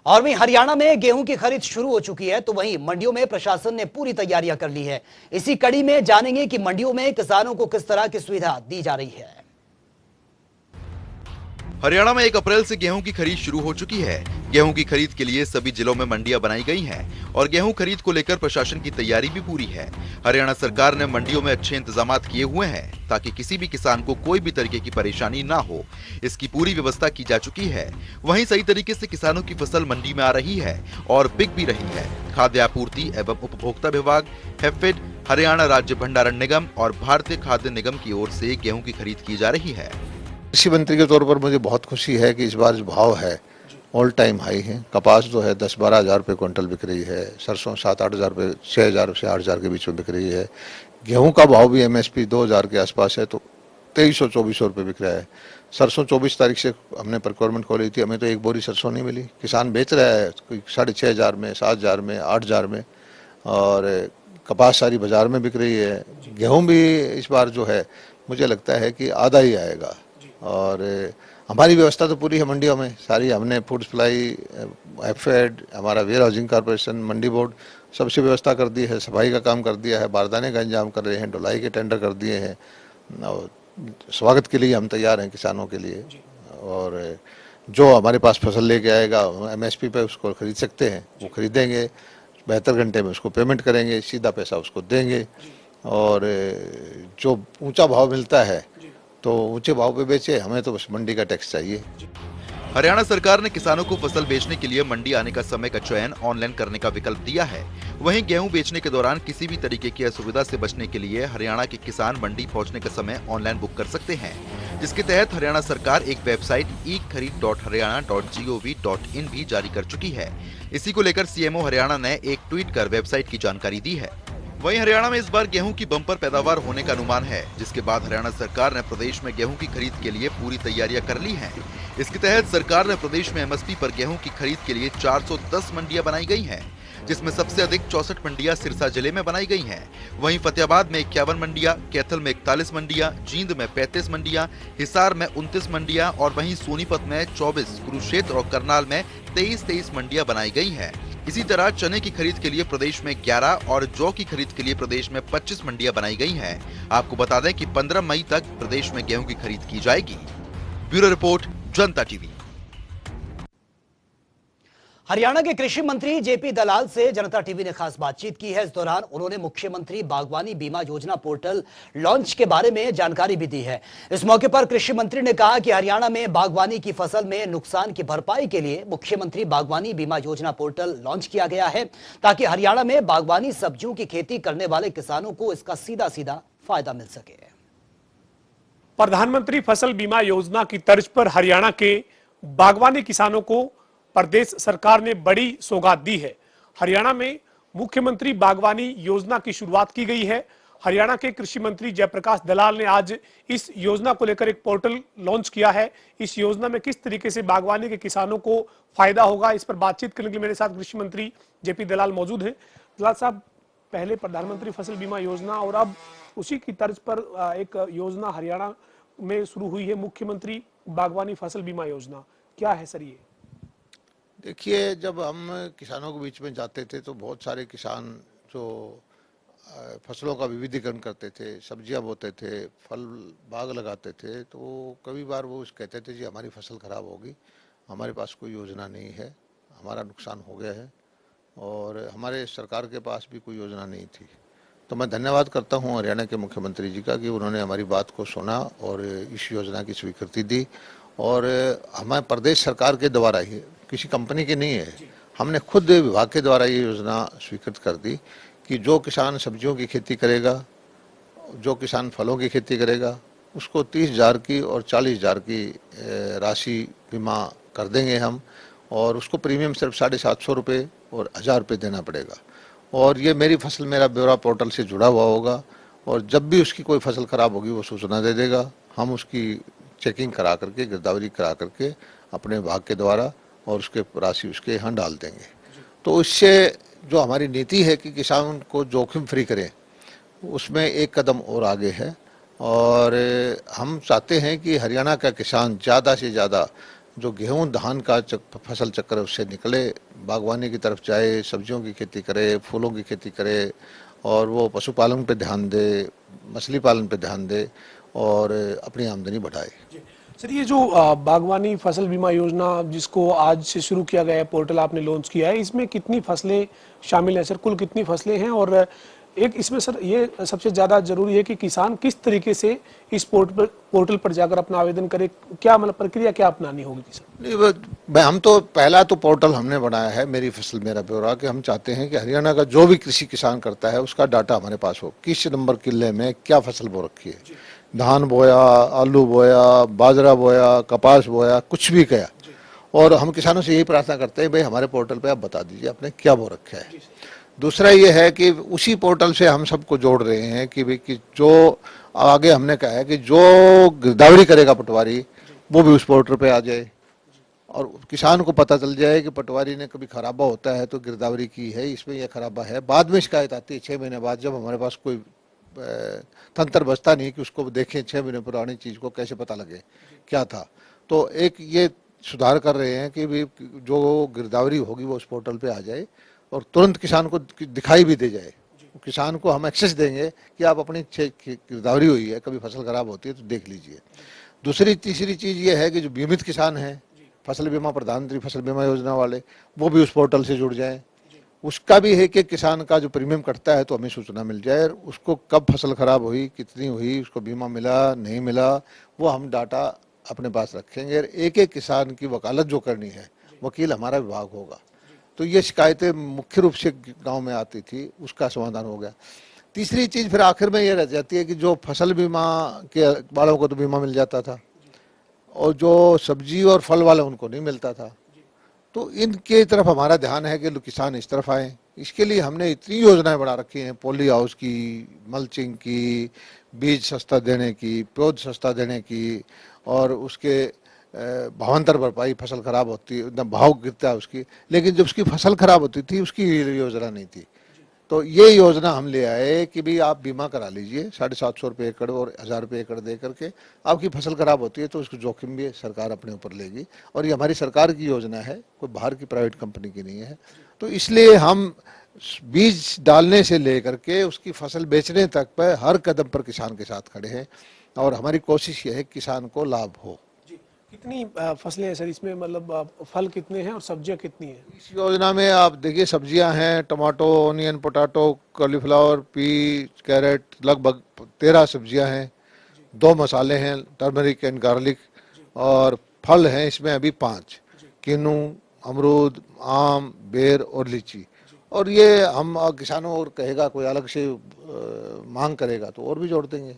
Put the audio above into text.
और वहीं हरियाणा में गेहूं की खरीद शुरू हो चुकी है, तो वहीं मंडियों में प्रशासन ने पूरी तैयारियां कर ली है। इसी कड़ी में जानेंगे कि मंडियों में किसानों को किस तरह की सुविधा दी जा रही है। हरियाणा में 1 अप्रैल से गेहूं की खरीद शुरू हो चुकी है। गेहूं की खरीद के लिए सभी जिलों में मंडियां बनाई गई हैं और गेहूं खरीद को लेकर प्रशासन की तैयारी भी पूरी है। हरियाणा सरकार ने मंडियों में अच्छे इंतजाम किए हुए हैं ताकि किसी भी किसान को कोई भी तरीके की परेशानी ना हो। इसकी पूरी व्यवस्था की जा चुकी है। वहीं सही तरीके से किसानों की फसल मंडी में आ रही है और बिक भी रही है। खाद्य आपूर्ति एवं उपभोक्ता विभाग, हैफेड, हरियाणा राज्य भंडारण निगम और भारतीय खाद्य निगम की ओर से गेहूं की खरीद की जा रही है। कृषि मंत्री के तौर पर मुझे बहुत खुशी है कि इस बार जो भाव है ऑल टाइम हाई है। कपास जो है 10-12 हज़ार रुपये क्विंटल बिक रही है। सरसों 7-8 हज़ार रुपये, 6 हज़ार से 8 हज़ार के बीच में बिक रही है। गेहूं का भाव भी MSP 2 हज़ार के आसपास है, तो 2300-2400 रुपये बिक रहा है। सरसों 24 तारीख से हमने प्रोक्योरमेंट खोली थी, हमें तो एक बोरी सरसों नहीं मिली। किसान बेच रहा है कोई 6,500 हज़ार में, 7 हज़ार में, 8 हज़ार में, और कपास सारी बाजार में बिक रही है। गेहूँ भी इस बार जो है मुझे लगता है कि आधा ही आएगा। और हमारी व्यवस्था तो पूरी है मंडियों में सारी। हमने फूड सप्लाई, हैफेड, हमारा warehousing corporation, mandi board सबसे व्यवस्था कर दी है। सफाई का काम कर दिया है, बारदाने का इंतजाम कर रहे हैं, ढुलाई के टेंडर कर दिए हैं। और स्वागत के लिए हम तैयार हैं किसानों के लिए। और जो हमारे पास फसल लेके आएगा MSP पे उसको खरीद सकते हैं, वो खरीदेंगे, 72 घंटे में उसको पेमेंट करेंगे, सीधा पैसा उसको देंगे। और जो ऊंचा भाव मिलता है तो ऊंचे भाव पे बेचे, हमें तो बस मंडी का टैक्स चाहिए। हरियाणा सरकार ने किसानों को फसल बेचने के लिए मंडी आने का समय का चयन ऑनलाइन करने का विकल्प दिया है। वहीं गेहूं बेचने के दौरान किसी भी तरीके की असुविधा से बचने के लिए हरियाणा के किसान मंडी पहुंचने का समय ऑनलाइन बुक कर सकते हैं, जिसके तहत हरियाणा सरकार एक वेबसाइट ekhareed.haryana.gov.in भी जारी कर चुकी है। इसी को लेकर CMO हरियाणा ने एक ट्वीट कर वेबसाइट की जानकारी दी है। वहीं हरियाणा में इस बार गेहूं की बम्पर पैदावार होने का अनुमान है, जिसके बाद हरियाणा सरकार ने प्रदेश में गेहूं की खरीद के लिए पूरी तैयारियां कर ली हैं। इसके तहत सरकार ने प्रदेश में MSP पर गेहूं की खरीद के लिए 410 मंडियां बनाई गई हैं, जिसमें सबसे अधिक 64 मंडियां सिरसा जिले में बनाई गई हैं। वहीं फतेहाबाद में 51 मंडियां, कैथल में 41 मंडियां, जींद में 35 मंडियां, हिसार में 29 मंडियां और वहीं सोनीपत में 24, कुरुक्षेत्र और करनाल में 23 मंडियां बनाई गई हैं। इसी तरह चने की खरीद के लिए प्रदेश में 11 और जौ की खरीद के लिए प्रदेश में 25 मंडियां बनाई गई हैं। आपको बता दें कि 15 मई तक प्रदेश में गेहूं की खरीद की जाएगी। ब्यूरो रिपोर्ट, जनता टीवी। हरियाणा के कृषि मंत्री JP दलाल से जनता टीवी ने खास बातचीत की है। इस दौरान उन्होंने मुख्यमंत्री बागवानी बीमा योजना पोर्टल लॉन्च के बारे में जानकारी भी दी है। इस मौके पर कृषि मंत्री ने कहा कि हरियाणा में बागवानी की फसल में नुकसान की भरपाई के लिए मुख्यमंत्री बागवानी बीमा योजना पोर्टल लॉन्च किया गया है, ताकि हरियाणा में बागवानी सब्जियों की खेती करने वाले किसानों को इसका सीधा सीधा फायदा मिल सके। प्रधानमंत्री फसल बीमा योजना की तर्ज पर हरियाणा के बागवानी किसानों को प्रदेश सरकार ने बड़ी सौगात दी है। हरियाणा में मुख्यमंत्री बागवानी योजना की शुरुआत की गई है। हरियाणा के कृषि मंत्री जयप्रकाश दलाल ने आज इस योजना को लेकर एक पोर्टल लॉन्च किया है। इस योजना में किस तरीके से बागवानी के किसानों को फायदा होगा, इस पर बातचीत करने के लिए मेरे साथ कृषि मंत्री JP दलाल मौजूद हैं। दलाल साहब, पहले प्रधानमंत्री फसल बीमा योजना और अब उसी की तर्ज पर एक योजना हरियाणा में शुरू हुई है, मुख्यमंत्री बागवानी फसल बीमा योजना। क्या है सर ये? देखिए, जब हम किसानों के बीच में जाते थे तो बहुत सारे किसान जो फसलों का विविधीकरण करते थे, सब्जियां बोते थे, फल बाग लगाते थे, तो कभी बार वो कहते थे जी हमारी फसल खराब होगी, हमारे पास कोई योजना नहीं है, हमारा नुकसान हो गया है, और हमारे सरकार के पास भी कोई योजना नहीं थी। तो मैं धन्यवाद करता हूं हरियाणा के मुख्यमंत्री जी का कि उन्होंने हमारी बात को सुना और इस योजना की स्वीकृति दी। और हमारे प्रदेश सरकार के द्वारा ही, किसी कंपनी की नहीं है, हमने खुद विभाग के द्वारा ये योजना स्वीकृत कर दी कि जो किसान सब्जियों की खेती करेगा, जो किसान फलों की खेती करेगा, उसको 30,000 की और 40,000 की राशि बीमा कर देंगे हम, और उसको प्रीमियम सिर्फ 750 रुपये और 1,000 रुपये देना पड़ेगा। और ये मेरी फसल मेरा ब्यौरा पोर्टल से जुड़ा हुआ होगा, और जब भी उसकी कोई फसल खराब होगी वो सूचना दे देगा। हम उसकी चेकिंग करा करके, गिरदावरी करा करके अपने विभाग के द्वारा और उसके राशि उसके यहाँ डाल देंगे। तो इससे जो हमारी नीति है कि किसान को जोखिम फ्री करें, उसमें एक कदम और आगे है। और हम चाहते हैं कि हरियाणा का किसान ज़्यादा से ज़्यादा जो गेहूं धान का फसल चक्र है उससे निकले, बागवानी की तरफ जाए, सब्जियों की खेती करे, फूलों की खेती करे, और वो पशुपालन पे ध्यान दे, मछली पालन पे ध्यान दे और अपनी आमदनी बढ़ाए। सर, ये जो बागवानी फसल बीमा योजना जिसको आज से शुरू किया गया है, पोर्टल आपने लॉन्च किया है, इसमें कितनी फसलें शामिल हैं सर? कुल कितनी फसलें हैं? और एक इसमें सर ये सबसे ज़्यादा जरूरी है कि किसान किस तरीके से इस पोर्टल पर जाकर अपना आवेदन करे, क्या मतलब प्रक्रिया क्या अपनानी होगी सर? नहीं, हम तो पहला तो पोर्टल हमने बनाया है मेरी फसल मेरा ब्यौरा, कि हम चाहते हैं कि हरियाणा का जो भी कृषि किसान करता है उसका डाटा हमारे पास हो, किस नंबर किले में क्या फसल बो रखी है, धान बोया, आलू बोया, बाजरा बोया, कपास बोया, कुछ भी किया। और हम किसानों से यही प्रार्थना करते हैं भाई हमारे पोर्टल पे आप बता दीजिए आपने क्या बो रखा है। दूसरा ये है कि उसी पोर्टल से हम सबको जोड़ रहे हैं कि भाई कि जो आगे हमने कहा है कि जो गिरदावरी करेगा पटवारी वो भी उस पोर्टल पे आ जाए और किसान को पता चल जाए कि पटवारी ने कभी खराबा होता है तो गिरदावरी की है, इसमें यह खराबा है। बाद में शिकायत आती है 6 महीने बाद, जब हमारे पास कोई तंत्र बचता नहीं कि उसको देखें 6 महीने पुरानी चीज़ को कैसे पता लगे क्या था। तो एक ये सुधार कर रहे हैं कि भी जो गिरदावरी होगी वो उस पोर्टल पे आ जाए और तुरंत किसान को दिखाई भी दे जाए। किसान को हम एक्सेस देंगे कि आप अपनी गिरदावरी हुई है, कभी फसल खराब होती है तो देख लीजिए। दूसरी तीसरी चीज़ ये है कि जो बीमित किसान हैं, फसल बीमा प्रधानमंत्री फसल बीमा योजना वाले, वो भी उस पोर्टल से जुड़ जाएं। उसका भी है कि किसान का जो प्रीमियम कटता है तो हमें सूचना मिल जाए, उसको कब फसल खराब हुई, कितनी हुई, उसको बीमा मिला नहीं मिला, वो हम डाटा अपने पास रखेंगे। एक एक किसान की वकालत जो करनी है वकील हमारा विभाग होगा। तो ये शिकायतें मुख्य रूप से गांव में आती थी, उसका समाधान हो गया। तीसरी चीज़ फिर आखिर में ये रह जाती है कि जो फसल बीमा के वालों को तो बीमा मिल जाता था और जो सब्जी और फल वाले उनको नहीं मिलता था, तो इनके तरफ हमारा ध्यान है कि किसान इस तरफ आए। इसके लिए हमने इतनी योजनाएं बना रखी हैं, पॉली हाउस की, मल्चिंग की, बीज सस्ता देने की, पौध सस्ता देने की, और उसके भावांतर भरपाई, फसल खराब होती है एकदम भाव गिरता है उसकी, लेकिन जब उसकी फसल खराब होती थी उसकी योजना नहीं थी। तो ये योजना हम ले आए कि भाई आप बीमा करा लीजिए 750 रुपये एकड़ और 1000 रुपये एकड़ दे करके, आपकी फसल खराब होती है तो उसको जोखिम भी सरकार अपने ऊपर लेगी। और ये हमारी सरकार की योजना है, कोई बाहर की प्राइवेट कंपनी की नहीं है। तो इसलिए हम बीज डालने से लेकर के उसकी फसल बेचने तक पर हर कदम पर किसान के साथ खड़े हैं और हमारी कोशिश ये है कि किसान को लाभ हो। कितनी फसलें हैं सर इसमें, मतलब फल कितने हैं और सब्जियां कितनी हैं? इस योजना में आप देखिए सब्जियां हैं, tomato, onion, potato, cauliflower, peach, carrot, लगभग 13 सब्जियां हैं, 2 मसाले हैं, टर्मरिक एंड गार्लिक, और फल हैं इसमें अभी 5, किन्नू, अमरूद, आम, बेर और लीची। और ये हम किसानों और कहेगा कोई अलग से मांग करेगा तो और भी जोड़ देंगे।